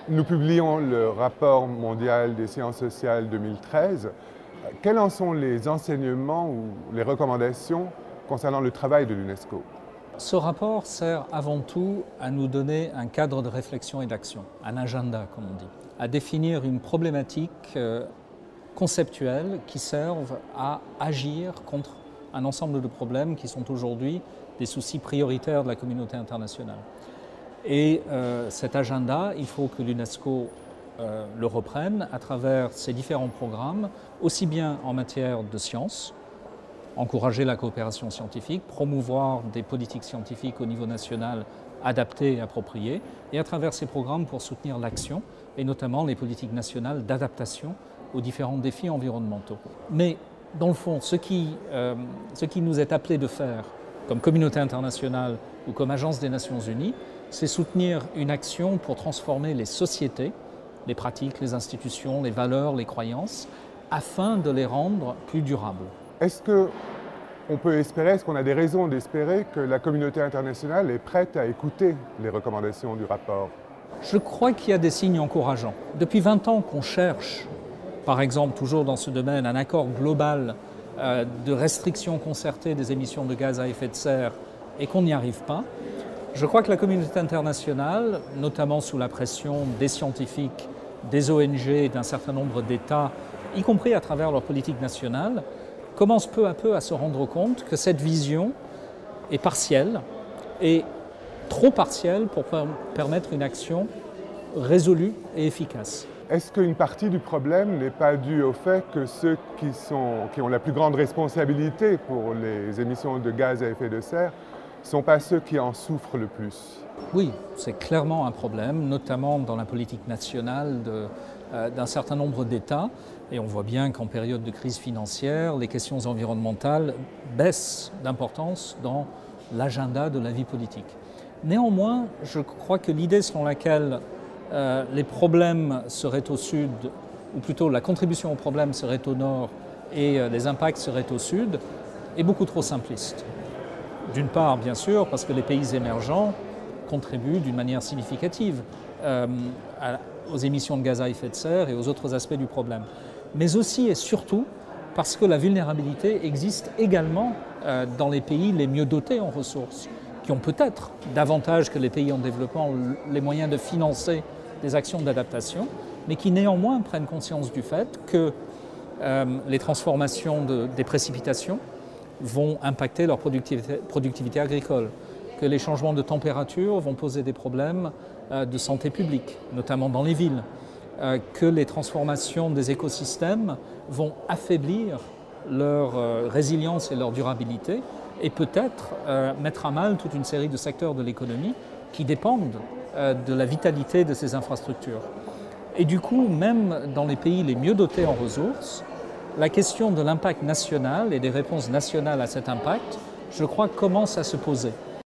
Nous publions le rapport mondial des sciences sociales 2013. Quels en sont les enseignements ou les recommandations concernant le travail de l'UNESCO? Ce rapport sert avant tout à nous donner un cadre de réflexion et d'action, un agenda comme on dit, à définir une problématique conceptuelle qui serve à agir contre un ensemble de problèmes qui sont aujourd'hui des soucis prioritaires de la communauté internationale. Et cet agenda, il faut que l'UNESCO le reprenne à travers ses différents programmes, aussi bien en matière de sciences, encourager la coopération scientifique, promouvoir des politiques scientifiques au niveau national adaptées et appropriées, et à travers ces programmes pour soutenir l'action, et notamment les politiques nationales d'adaptation aux différents défis environnementaux. Mais dans le fond, ce qui nous est appelé de faire comme communauté internationale ou comme agence des Nations Unies, c'est soutenir une action pour transformer les sociétés, les pratiques, les institutions, les valeurs, les croyances, afin de les rendre plus durables. Est-ce qu'on peut espérer, est-ce qu'on a des raisons d'espérer que la communauté internationale est prête à écouter les recommandations du rapport? Je crois qu'il y a des signes encourageants. Depuis 20 ans qu'on cherche, par exemple, toujours dans ce domaine, un accord global de restriction concertée des émissions de gaz à effet de serre et qu'on n'y arrive pas, je crois que la communauté internationale, notamment sous la pression des scientifiques, des ONG et d'un certain nombre d'États, y compris à travers leur politique nationale, commence peu à peu à se rendre compte que cette vision est partielle et trop partielle pour permettre une action résolue et efficace. Est-ce qu'une partie du problème n'est pas due au fait que ceux qui ont la plus grande responsabilité pour les émissions de gaz à effet de serre ne sont pas ceux qui en souffrent le plus? Oui, c'est clairement un problème, notamment dans la politique nationale d'un certain nombre d'États. Et on voit bien qu'en période de crise financière, les questions environnementales baissent d'importance dans l'agenda de la vie politique. Néanmoins, je crois que l'idée selon laquelle les problèmes seraient au sud, ou plutôt la contribution aux problèmes serait au nord et les impacts seraient au sud, est beaucoup trop simpliste. D'une part, bien sûr, parce que les pays émergents contribuent d'une manière significative aux émissions de gaz à effet de serre et aux autres aspects du problème. Mais aussi et surtout parce que la vulnérabilité existe également dans les pays les mieux dotés en ressources, qui ont peut-être davantage que les pays en développement les moyens de financer des actions d'adaptation, mais qui néanmoins prennent conscience du fait que les transformations des précipitations vont impacter leur productivité agricole, que les changements de température vont poser des problèmes de santé publique, notamment dans les villes, que les transformations des écosystèmes vont affaiblir leur résilience et leur durabilité et peut-être mettre à mal toute une série de secteurs de l'économie qui dépendent de la vitalité de ces infrastructures. Et du coup, même dans les pays les mieux dotés en ressources, la question de l'impact national et des réponses nationales à cet impact, je crois, commence à se poser.